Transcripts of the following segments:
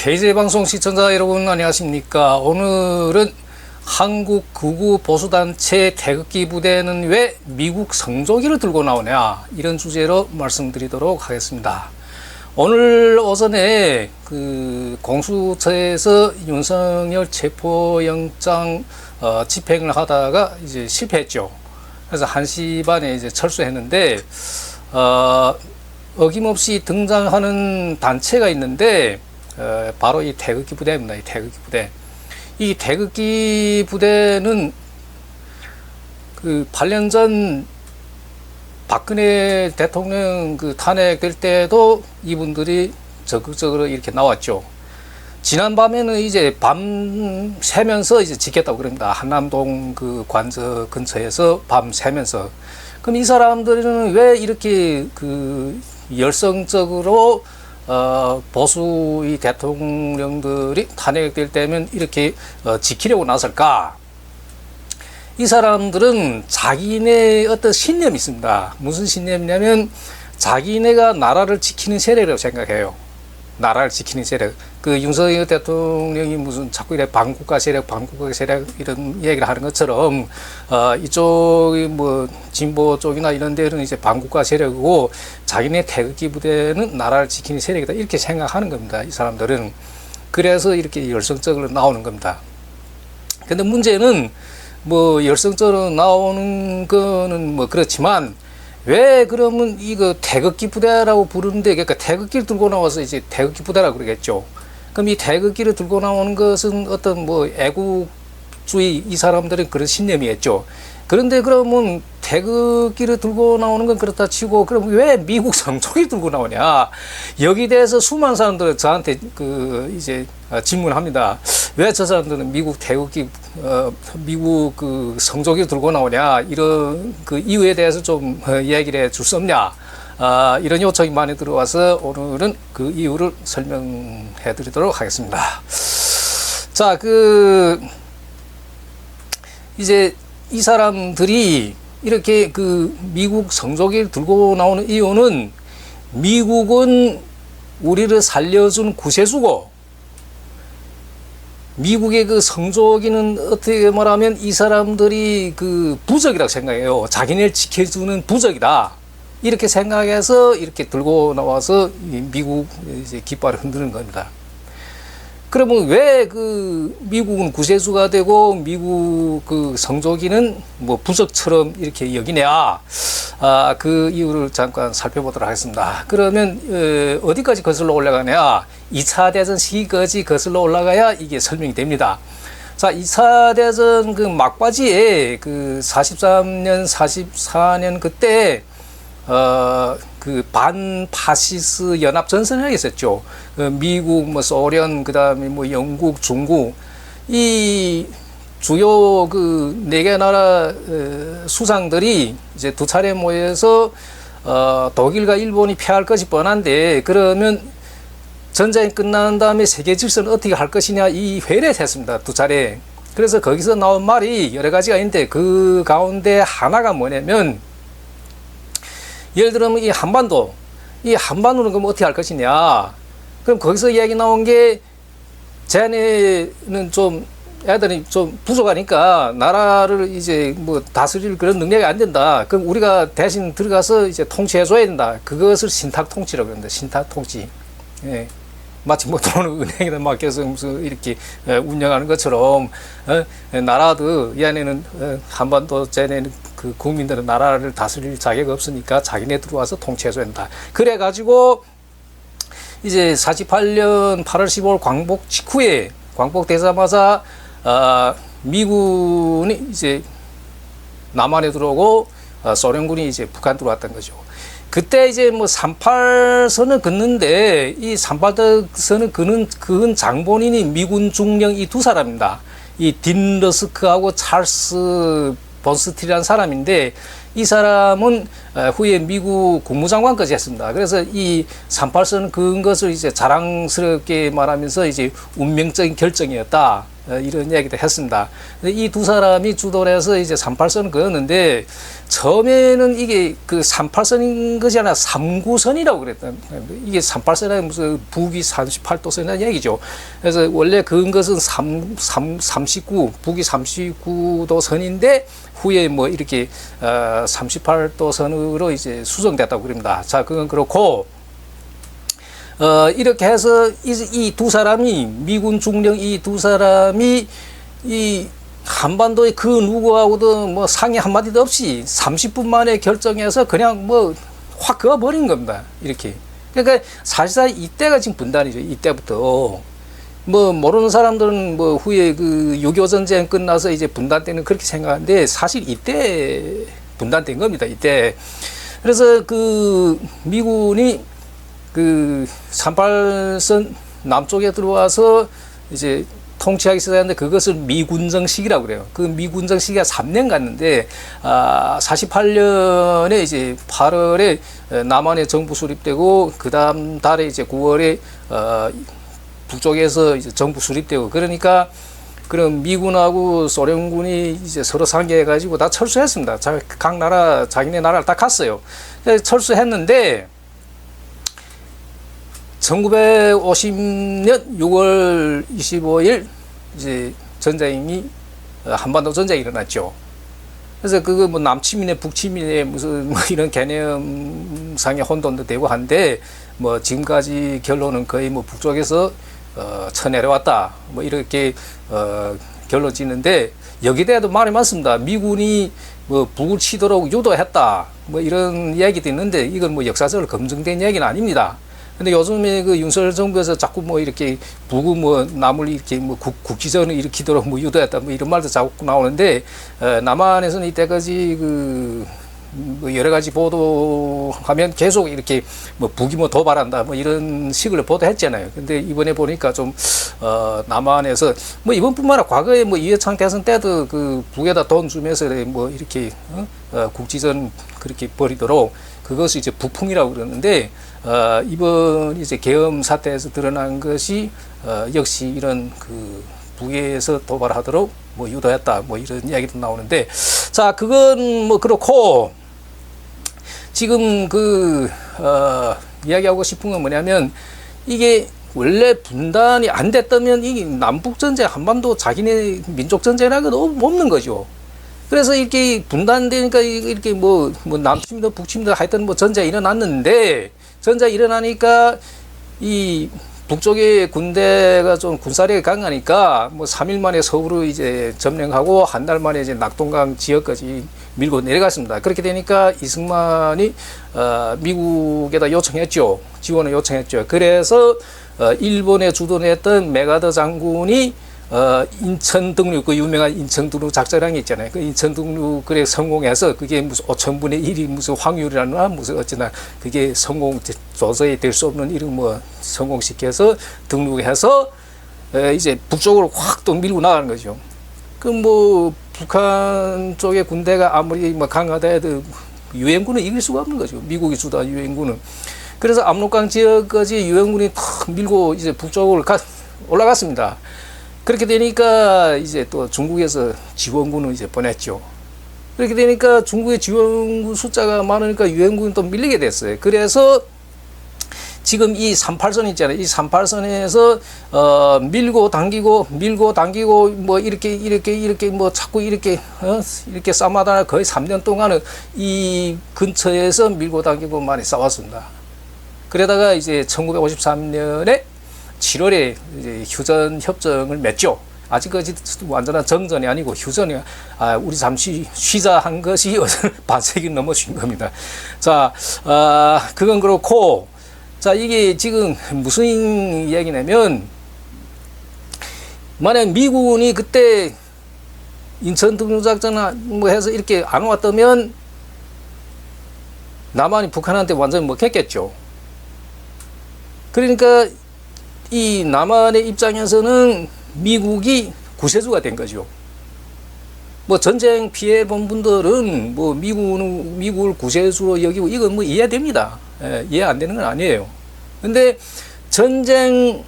KJ방송 시청자 여러분 안녕하십니까. 오늘은 한국 극우 보수단체 태극기 부대는 왜 미국 성조기를 들고 나오냐, 이런 주제로 말씀드리도록 하겠습니다. 오늘 오전에 공수처에서 윤석열 체포영장 집행을 하다가 이제 실패했죠. 그래서 1시 반에 이제 철수했는데 어김없이 등장하는 단체가 있는데 바로 이 태극기 부대입니다. 이 태극기 부대. 이 태극기 부대는 8년 전 박근혜 대통령 탄핵될 때도 이분들이 적극적으로 이렇게 나왔죠. 지난 밤에는 이제 밤 새면서 이제 지켰다고 그럽니다. 한남동 관저 근처에서 밤 새면서. 그럼 이 사람들은 왜 이렇게 열성적으로 보수의 대통령들이 탄핵될 때면 이렇게 지키려고 나설까? 이 사람들은 자기네 어떤 신념이 있습니다. 무슨 신념이냐면 자기네가 나라를 지키는 세력이라고 생각해요. 나라를 지키는 세력. 윤석열 대통령이 무슨 자꾸 이래 반국가 세력, 반국가 세력 이런 얘기를 하는 것처럼 이쪽이 뭐 진보 쪽이나 이런 데는 이제 반국가 세력이고 자기네 태극기 부대는 나라를 지키는 세력이다, 이렇게 생각하는 겁니다. 이 사람들은. 그래서 이렇게 열성적으로 나오는 겁니다. 근데 문제는 뭐 열성적으로 나오는 거는 뭐 그렇지만 왜 그러면 이거 태극기 부대라고 부르는데, 그러니까 태극기를 들고 나와서 이제 태극기 부대라고 그러겠죠. 그럼 이 태극기를 들고 나오는 것은 어떤 뭐 애국주의, 이 사람들은 그런 신념이었죠. 그런데 그러면 태극기를 들고 나오는 건 그렇다 치고, 그럼 왜 미국 성조기 들고 나오냐? 여기 대해서 수많은 사람들 저한테 이제 질문합니다. 왜 저 사람들은 미국 태극기, 미국 성조기 들고 나오냐? 이런 이유에 대해서 좀 이야기를 해 줄 수 없냐? 이런 요청이 많이 들어와서 오늘은 그 이유를 설명해 드리도록 하겠습니다. 자, 이제 이 사람들이 이렇게 미국 성조기를 들고 나오는 이유는 미국은 우리를 살려준 구세주고, 미국의 성조기는 어떻게 말하면 이 사람들이 부적이라고 생각해요. 자기네를 지켜주는 부적이다, 이렇게 생각해서 이렇게 들고 나와서 미국 이제 깃발을 흔드는 겁니다. 그러면 왜 미국은 구세주가 되고 미국 성조기는 뭐 부적처럼 이렇게 여기냐? 그 이유를 잠깐 살펴보도록 하겠습니다. 그러면 어디까지 거슬러 올라가냐? 2차 대전 시기까지 거슬러 올라가야 이게 설명이 됩니다. 자, 2차 대전 막바지에 43년, 44년 그때 반파시스 연합 전선을 있었죠. 미국, 뭐 소련, 그다음에 뭐 영국, 중국, 이 주요 4개 나라 수상들이 이제 두 차례 모여서 독일과 일본이 패할 것이 뻔한데, 그러면 전쟁이 끝난 다음에 세계 질서는 어떻게 할 것이냐, 이 회의를 했습니다. 두 차례. 그래서 거기서 나온 말이 여러 가지가 있는데 그 가운데 하나가 뭐냐면, 예를 들면 이 한반도는 그럼 어떻게 할 것이냐. 그럼 거기서 이야기 나온 게, 쟤네는 애들이 좀 부족하니까 나라를 이제 뭐 다스릴 그런 능력이 안 된다. 그럼 우리가 대신 들어가서 이제 통치해줘야 된다. 그것을 신탁 통치라고 합니다. 신탁 통치. 예. 마치 뭐 돈을 은행에다 맡겨서 무슨 이렇게 운영하는 것처럼, 나라도 이 안에는 한반도 쟤네는 국민들은 나라를 다스릴 자격이 없으니까 자기네 들어와서 통치해줘야 된다. 그래가지고 이제 48년 8월 15일 광복 직후에, 광복되자마자 미군이 이제 남한에 들어오고 소련군이 이제 북한 들어왔던 거죠. 그때 이제 뭐 38선을 긋는데, 이 38선을 그은 장본인이 미군 중령 이 두 사람입니다. 이 딘 러스크하고 찰스 본스틸이라는 사람인데, 이 사람은 후에 미국 국무장관까지 했습니다. 그래서 이 38선을 그은 것을 이제 자랑스럽게 말하면서 이제 운명적인 결정이었다, 이런 이야기도 했습니다. 이 두 사람이 주도해서 이제 38선을 그었는데 처음에는 이게 그 38선인 것이 아니라 3구선이라고 그랬던 이게 38선이 무슨 북위 38도선이라는 얘기죠. 그래서 원래 그은 것은 39 북위 39도선인데 후에 뭐 이렇게 38도선으로 이제 수정됐다고 그럽니다. 자, 그건 그렇고 이렇게 해서 이 두 사람이 미군 중령 이 두 사람이 이 한반도의 그 누구하고도 뭐 상의 한마디도 없이 30분 만에 결정해서 그냥 뭐 확 그어버린 겁니다. 이렇게. 그러니까 사실상 이때가 지금 분단이죠. 이때부터. 뭐 모르는 사람들은 뭐 후에 그 6.25 전쟁 끝나서 이제 분단 때는 그렇게 생각하는데 사실 이때 분단된 겁니다. 이때. 그래서 그 미군이 그 38선 남쪽에 들어와서 이제 통치하기 시작했는데 그것을 미군정 시기라고 그래요. 그 미군정 시기가 3년 갔는데 48년에 이제 8월에 남한에 정부 수립되고 그 다음 달에 이제 9월에 북쪽에서 이제 정부 수립되고 그러니까 그럼 미군하고 소련군이 이제 서로 상계해가지고 다 철수했습니다. 각 나라 자기네 나라를 다 갔어요. 철수했는데 1950년 6월 25일 이제 전쟁이 한반도 전쟁이 일어났죠. 그래서 그거 뭐 남침이네 북침이네 무슨 뭐 이런 개념상의 혼돈도 되고 한데 뭐 지금까지 결론은 거의 뭐 북쪽에서 쳐내려왔다 뭐 이렇게 결론 짓는데 여기에 대해도 말이 많습니다. 미군이 뭐 북을 치도록 유도했다 뭐 이런 이야기도 있는데 이건 뭐 역사적으로 검증된 이야기는 아닙니다. 근데 요즘에 그 윤석열 정부에서 자꾸 뭐 이렇게 북을 뭐 남을 이렇게 뭐 국지전을 일으키도록 뭐 유도했다 뭐 이런 말도 자꾸 나오는데 남한에서는 이때까지 뭐 여러 가지 보도하면 계속 이렇게 뭐 북이 뭐 도발한다 뭐 이런 식으로 보도했잖아요. 근데 이번에 보니까 좀 남한에서 뭐 이번뿐만 아니라 과거에 뭐 이해창 대선 때도 그 북에다 돈 주면서 뭐 이렇게 국지전 그렇게 벌이도록 그것이 이제 북풍이라고 그러는데 이번 이제 계엄 사태에서 드러난 것이 역시 이런 그 북에서 도발하도록 뭐 유도했다 뭐 이런 이야기도 나오는데 자 그건 뭐 그렇고 지금 이야기하고 싶은 건 뭐냐면 이게 원래 분단이 안 됐다면 이 남북전쟁 한반도 자기네 민족전쟁이라는 건 없는 거죠. 그래서 이렇게 분단되니까 이렇게 뭐 남침도 북침도 하여튼 뭐 전쟁이 일어났는데 전쟁이 일어나니까 이 북쪽의 군대가 좀 군사력이 강하니까 뭐 3일 만에 서울을 이제 점령하고 한 달 만에 이제 낙동강 지역까지 밀고 내려갔습니다. 그렇게 되니까 이승만이 미국에다 요청했죠. 지원을 요청했죠. 그래서 일본에 주둔했던 메가더 장군이 인천 등륙 그 유명한 인천 등륙 작전량이 있잖아요. 그 인천 등륙에 성공해서 그게 무슨 5,000분의 1이 무슨 확률이라나 무슨 어쩌나 그게 성공 도저히 될 수 없는 일을 뭐 성공시켜서 등륙해서 이제 북쪽으로 확 또 밀고 나가는 거죠. 그 뭐 북한 쪽의 군대가 아무리 뭐 강하다 해도 유엔군은 이길 수가 없는 거죠. 미국이 주도한 유엔군은. 그래서 압록강 지역까지 유엔군이 탁 밀고 이제 북쪽으로 올라갔습니다. 그렇게 되니까 이제 또 중국에서 지원군을 이제 보냈죠. 그렇게 되니까 중국의 지원군 숫자가 많으니까 유엔군이 또 밀리게 됐어요. 그래서 지금 이 38선 있잖아요. 이 38선에서 밀고 당기고 뭐 이렇게 뭐 자꾸 이렇게 싸움하다가 거의 3년 동안은 이 근처에서 밀고 당기고 많이 싸웠습니다. 그러다가 이제 1953년에 7월에 이제 휴전 협정을 맺죠. 아직까지 완전한 정전이 아니고 휴전이 우리 잠시 쉬자 한 것이 반세기 넘어진 겁니다. 자, 그건 그렇고 자 이게 지금 무슨 이야기냐면 만약 미군이 그때 인천 등陆작전 뭐 해서 이렇게 안 왔다면 남한이 북한한테 완전히 먹혔겠죠. 그러니까 이 남한의 입장에서는 미국이 구세주가 된 거죠. 뭐 전쟁 피해 본 분들은 뭐 미국을 구세주로 여기고 이건 뭐 이해됩니다. 이해 안 되는 건 아니에요. 근데 전쟁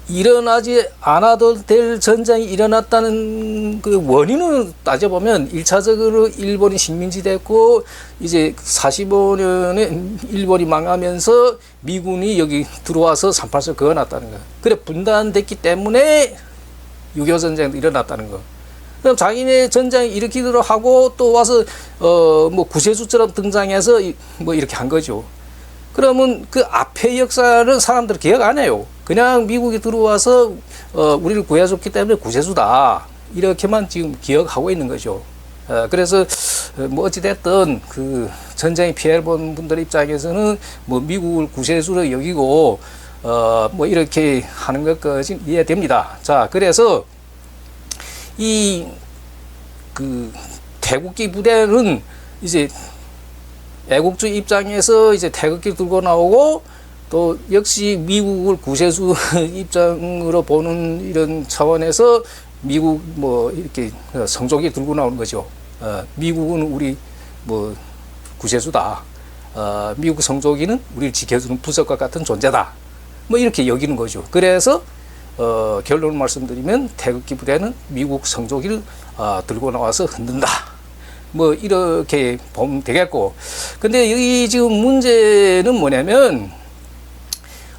일어나지 않아도 될 전쟁이 일어났다는 그 원인을 따져보면 1차적으로 일본이 식민지 됐고 이제 45년에 일본이 망하면서 미군이 여기 들어와서 3.8을 그어놨다는 거야. 그래 분단됐기 때문에 6.25 전쟁도 일어났다는 거. 그럼 자기네 전쟁 일으키도록 하고 또 와서 뭐 구세주처럼 등장해서 뭐 이렇게 한 거죠. 그러면 그 앞의 역사를 사람들이 기억 안 해요. 그냥 미국이 들어와서 우리를 구해줬기 때문에 구세주다. 이렇게만 지금 기억하고 있는 거죠. 그래서 뭐 어찌됐든 그 전쟁에 피해를 본 분들 입장에서는 뭐 미국을 구세주로 여기고 뭐 이렇게 하는 것까지 이해됩니다. 자, 그래서 이 그 태극기 부대는 이제 애국주의 입장에서 이제 태극기를 들고 나오고 또 역시 미국을 구세주 입장으로 보는 이런 차원에서 미국 뭐 이렇게 성조기 들고 나오는 거죠. 미국은 우리 뭐 구세주다. 미국 성조기는 우리를 지켜주는 부석과 같은 존재다. 뭐 이렇게 여기는 거죠. 그래서 결론을 말씀드리면 태극기 부대는 미국 성조기를 들고 나와서 흔든다. 뭐 이렇게 보면 되겠고, 근데 여기 지금 문제는 뭐냐면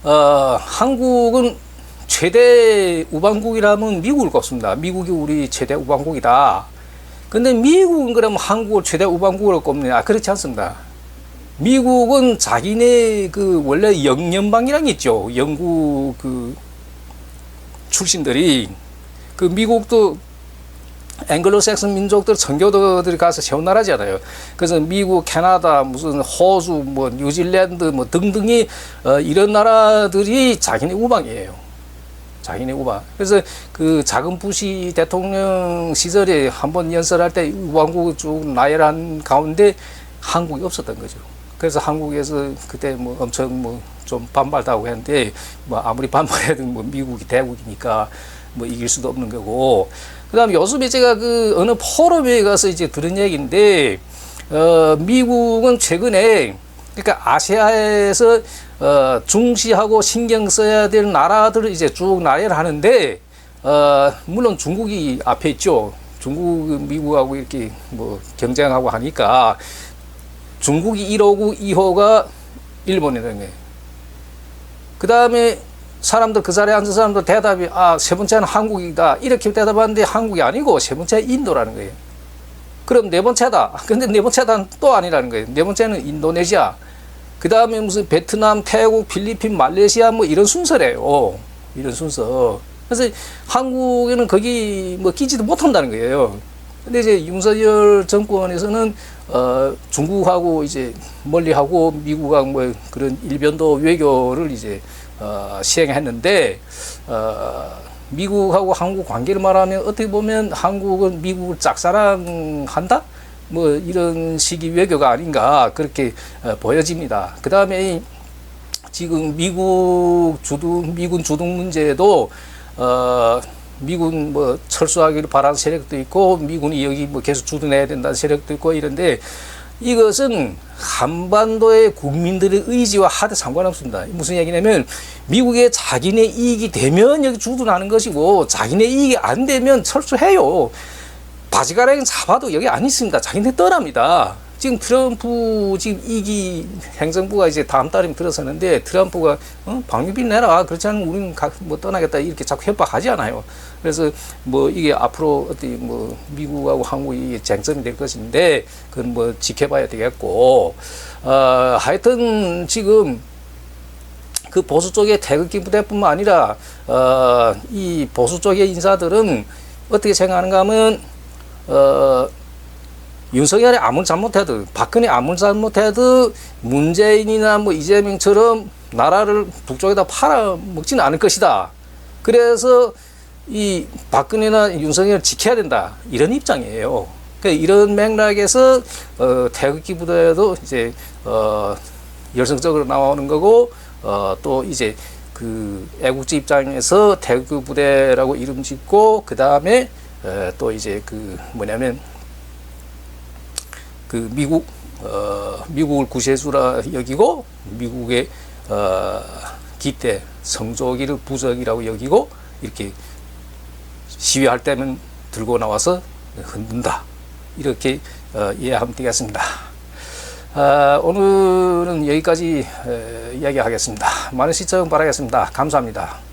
한국은 최대 우방국이라면 미국을 꼽습니다. 미국이 우리 최대 우방국이다. 근데 미국은 그러면 한국을 최대 우방국으로 꼽느냐? 그렇지 않습니다. 미국은 자기네 그 원래 영연방이란 게 있죠. 영국 그 출신들이 그 미국도 앵글로색슨 민족들 선교도들이 가서 세운 나라잖아요. 그래서 미국, 캐나다, 무슨 호주, 뭐 뉴질랜드 뭐 등등이 이런 나라들이 자기네 우방이에요. 자기네 우방. 그래서 그 작은 부시 대통령 시절에 한번 연설할 때 우방국 쭉 나열한 가운데 한국이 없었던 거죠. 그래서 한국에서 그때 뭐 엄청 뭐 좀 반발도 하고 했는데 뭐 아무리 반발해도 뭐 미국이 대국이니까 뭐 이길 수도 없는 거고. 그다음에 요즘에 제가 그 어느 포럼에 가서 이제 들은 얘기인데 미국은 최근에 그러니까 아시아에서 중시하고 신경 써야 될 나라들을 이제 쭉 나열하는데 물론 중국이 앞에 있죠. 중국 미국하고 이렇게 뭐 경쟁하고 하니까 중국이 1호고 2호가 일본이라는 거예요. 그 다음에 사람들 그 자리에 앉은 사람들 대답이 세 번째는 한국이다 이렇게 대답하는데 한국이 아니고 세 번째 인도라는 거예요. 그럼 네 번째다. 근데 네 번째는 또 아니라는 거예요. 네 번째는 인도네시아. 그 다음에 무슨 베트남, 태국, 필리핀, 말레이시아 뭐 이런 순서래요. 이런 순서. 그래서 한국에는 거기 뭐 끼지도 못한다는 거예요. 근데 이제 윤석열 정권에서는 중국하고 이제 멀리하고 미국하고 뭐 그런 일변도 외교를 이제 시행했는데 미국하고 한국 관계를 말하면 어떻게 보면 한국은 미국을 짝사랑한다? 뭐 이런 식의 외교가 아닌가 그렇게 보여집니다. 그 다음에 지금 미군 주둔 문제도 미군 뭐 철수하기를 바라는 세력도 있고 미군이 여기 뭐 계속 주둔해야 된다는 세력도 있고 이런데 이것은 한반도의 국민들의 의지와 하되 상관없습니다. 무슨 얘기냐면 미국의 자기네 이익이 되면 여기 주둔하는 것이고 자기네 이익이 안 되면 철수해요. 바지가랑이 잡아도 여기 안 있습니다. 자기네 떠납니다. 지금 트럼프 지금 2기 행정부가 이제 다음 달이면 들어서는데 트럼프가 방위비 내라 그렇지 않으면 우리는 뭐 떠나겠다 이렇게 자꾸 협박하지 않아요. 그래서 뭐 이게 앞으로 어떻게 뭐 미국하고 한국이 쟁점이 될 것인데 그건 뭐 지켜봐야 되겠고 하여튼 지금 그 보수 쪽의 태극기 부대뿐만 아니라 이 보수 쪽의 인사들은 어떻게 생각하는가 하면 윤석열이 아무리 잘못해도 박근혜 아무리 잘못해도 문재인이나 뭐 이재명처럼 나라를 북쪽에다 팔아먹지는 않을 것이다. 그래서 이 박근혜나 윤석열을 지켜야 된다. 이런 입장이에요. 그러니까 이런 맥락에서 태극기 부대도 이제 열성적으로 나오는 거고 또 이제 그 애국지 입장에서 태극기 부대라고 이름 짓고 그 다음에 또 이제 그 뭐냐면 그 미국을 구세주라 여기고 미국의 기대, 성조기를 부적이라고 여기고 이렇게 시위할 때면 들고 나와서 흔든다. 이렇게 이해하면 되겠습니다. 오늘은 여기까지 이야기하겠습니다. 많은 시청 바라겠습니다. 감사합니다.